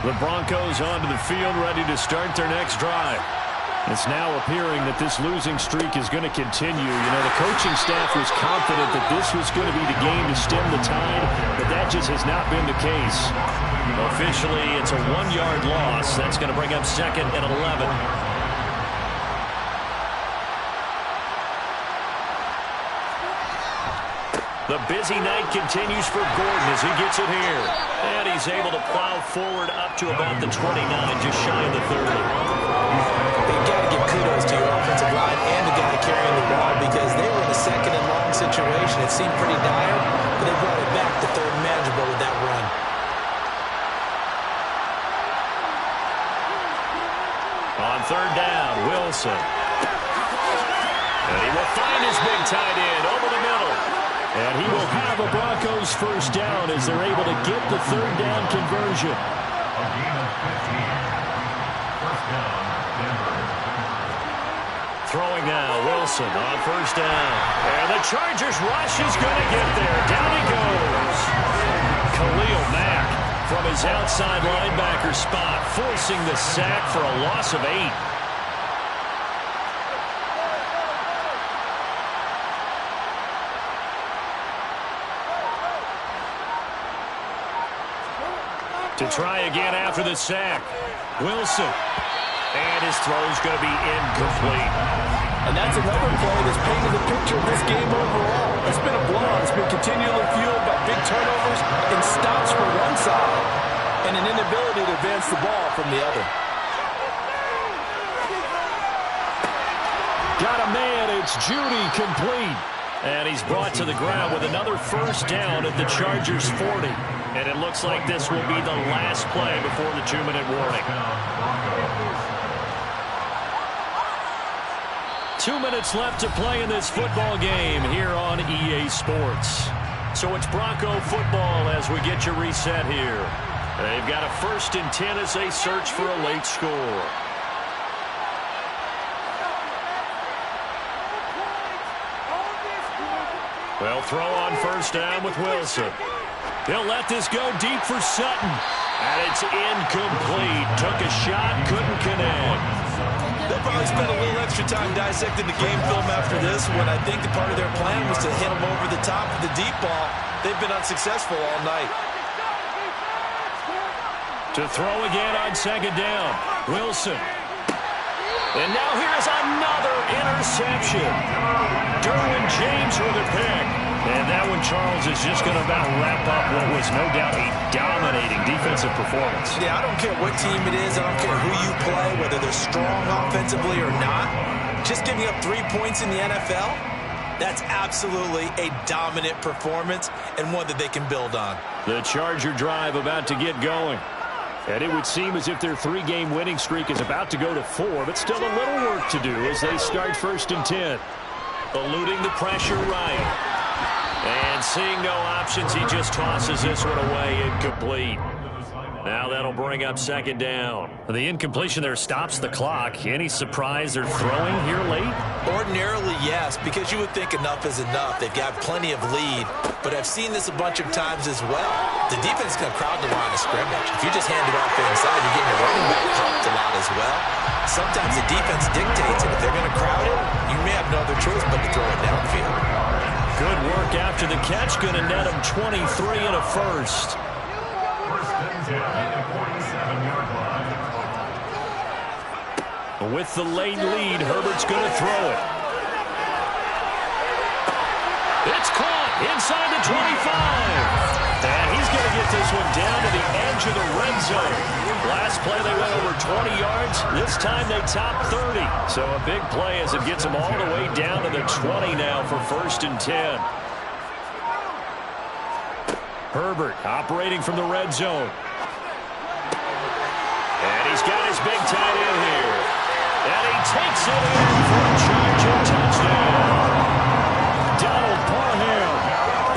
The Broncos onto the field, ready to start their next drive. It's now appearing that this losing streak is going to continue. You know, the coaching staff was confident that this was going to be the game to stem the tide, but that just has not been the case. Officially, it's a 1-yard loss. That's going to bring up 2nd and 11. The busy night continues for Gordon as he gets it here. And he's able to plow forward up to about the 29, just shy of the 30. You've got to give kudos to your offensive line and the guy carrying the ball because they were in a 2nd and long situation. It seemed pretty dire, but they brought it back to 3rd and manageable with that run. On 3rd down, Wilson. And he will find his big tight end over the middle. And he will have a Broncos first down as they're able to get the 3rd down conversion. A gain of 15. First down, Throwing now, Wilson on first down. And the Chargers rush is going to get there. Down he goes. Khalil Mack from his outside linebacker spot, forcing the sack for a loss of 8. To try again after the sack. Wilson. And his throw is going to be incomplete. And that's another play that's painted the picture of this game overall. It's been a blowout. It's been continually fueled by big turnovers and stops from one side and an inability to advance the ball from the other. Got a man. It's Judy complete. And he's brought to the ground with another first down at the Chargers 40. And it looks like this will be the last play before the 2-minute warning. 2 minutes left to play in this football game here on EA Sports. So it's Bronco football as we get you reset here. They've got a 1st and 10 as they search for a late score. Well, throw on first down with Wilson. He'll let this go deep for Sutton. And it's incomplete. Took a shot, couldn't connect. They'll probably spend a little extra time dissecting the game film after this when I think the part of their plan was to hit them over the top of the deep ball. They've been unsuccessful all night. To throw again on 2nd down. Wilson. And now here's another interception. Derwin James with a pick. And that one, Charles, is just going to about wrap up what was no doubt a dominating defensive performance. Yeah, I don't care what team it is. I don't care who you play, whether they're strong offensively or not. Just giving up 3 points in the NFL, that's absolutely a dominant performance and one that they can build on. The Charger drive about to get going. And it would seem as if their 3-game winning streak is about to go to 4, but still a little work to do as they start 1st and 10. Eluding the pressure right. And seeing no options, he just tosses this one away, incomplete. Now that'll bring up 2nd down. The incompletion there stops the clock. Any surprise they're throwing here late? Ordinarily, yes, because you would think enough is enough. They've got plenty of lead, but I've seen this a bunch of times as well. The defense is going to crowd the line of scrimmage. If you just hand it off inside, you're getting your running back popped a lot as well. Sometimes the defense dictates it. If they're going to crowd it, you may have no other choice but to throw it downfield. Good work after the catch. Going to net him 23 and a first. 1st and 10 at the 47-yard line. With the late lead, Herbert's going to throw it. It's caught inside the 25. And he's going to get this one down to the edge of the red zone. Last play they went over 20 yards. This time they top 30. So a big play as it gets them all the way down to the 20 now for 1st and 10. Herbert operating from the red zone. And he's got his big tight end here. And he takes it in for a Charger touchdown. Donald Parham,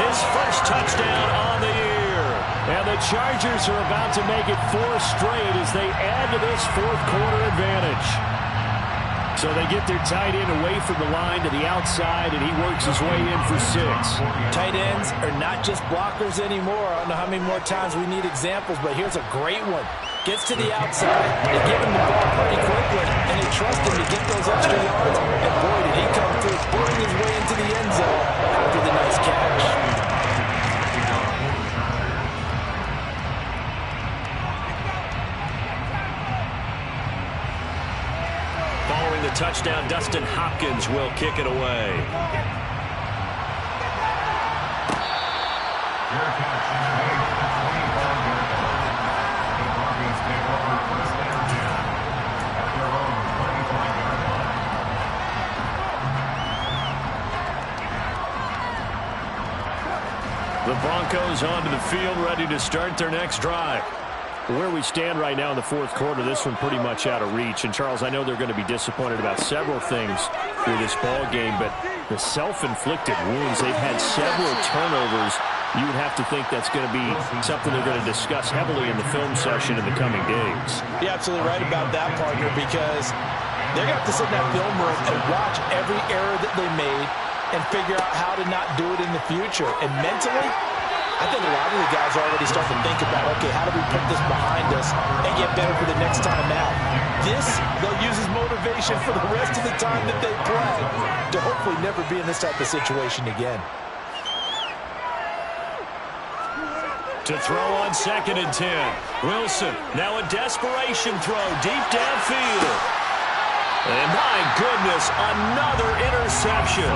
his first touchdown on the year. And the Chargers are about to make it 4 straight as they add to this 4th quarter advantage. So they get their tight end away from the line to the outside, and he works his way in for 6. Tight ends are not just blockers anymore. I don't know how many more times we need examples, but here's a great one. Gets to the outside, they give him the ball pretty quickly, and they trust him to get those extra yards. And boy, did he come through, boring his way into the end zone after the nice catch. Following the touchdown, Dustin Hopkins will kick it away. The Broncos onto the field, ready to start their next drive. Where we stand right now in the 4th quarter, this one pretty much out of reach. And, Charles, I know they're going to be disappointed about several things through this ball game, but the self-inflicted wounds, they've had several turnovers. You would have to think that's going to be something they're going to discuss heavily in the film session in the coming days. You're absolutely right about that, partner, because They're going to have to sit in that film room and watch every error that they made and figure out how to not do it in the future. And mentally, I think a lot of the guys are already starting to think about, okay, how do we put this behind us and get better for the next time out? This, they'll use as motivation for the rest of the time that they play to hopefully never be in this type of situation again. To throw on 2nd and 10. Wilson, now a desperation throw deep downfield. And my goodness, another interception.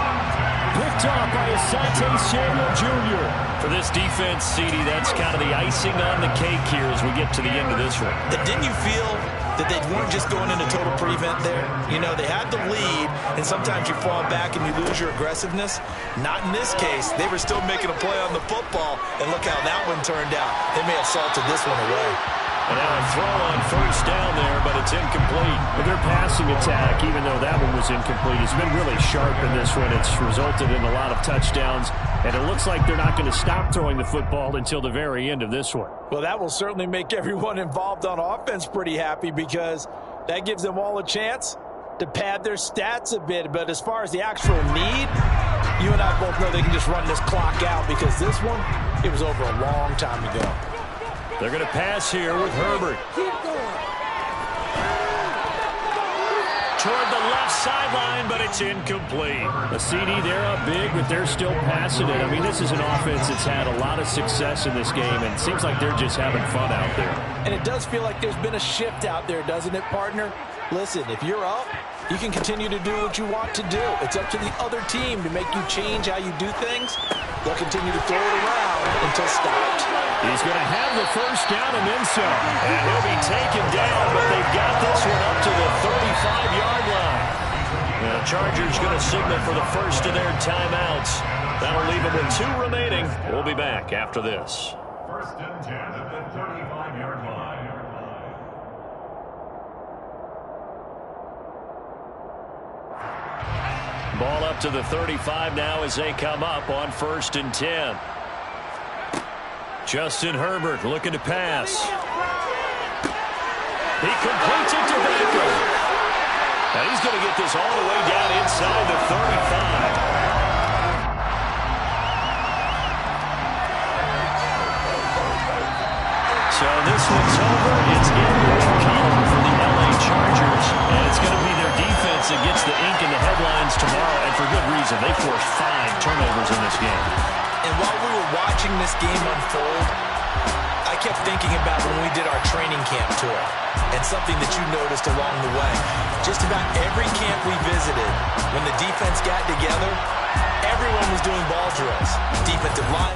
Picked off by Asante Samuel Jr. For this defense, CD, that's kind of the icing on the cake here as we get to the end of this one. And didn't you feel that they weren't just going into total prevent there? You know, they had the lead, and sometimes you fall back and you lose your aggressiveness. Not in this case. They were still making a play on the football, and look how that one turned out. They may have salted this one away. And now a throw on 1st down there, but it's incomplete. But their passing attack, even though that one was incomplete, has been really sharp in this one. It's resulted in a lot of touchdowns, and it looks like they're not going to stop throwing the football until the very end of this one. Well, that will certainly make everyone involved on offense pretty happy because that gives them all a chance to pad their stats a bit. But as far as the actual need, you and I both know they can just run this clock out because this one, it was over a long time ago. They're going to pass here with Herbert. Toward the left sideline, but it's incomplete. A CD, they're up big, but they're still passing it. I mean, this is an offense that's had a lot of success in this game, and it seems like they're just having fun out there. And it does feel like there's been a shift out there, doesn't it, partner? Listen, if you're up, you can continue to do what you want to do. It's up to the other team to make you change how you do things. They'll continue to throw it around until stopped. He's going to have the 1st down and then some. And he'll be taken down, but they've got this one up to the 35-yard line. The Chargers going to signal for the first of their timeouts. That'll leave them with 2 remaining. We'll be back after this. 1st and 10 at the 35-yard line. Ball up to the 35 now as they come up on 1st and 10. Justin Herbert looking to pass. He completes it to Baker. And he's going to get this all the way down inside the 35. So this one's over. It's in the win column for the LA Chargers. And it's going to be their defense that gets the ink in the headlines tomorrow. And for good reason. They forced 5 turnovers in this game. And while we were watching this game unfold, I kept thinking about when we did our training camp tour and something that you noticed along the way. Just about every camp we visited, when the defense got together, everyone was doing ball drills. Defensive line.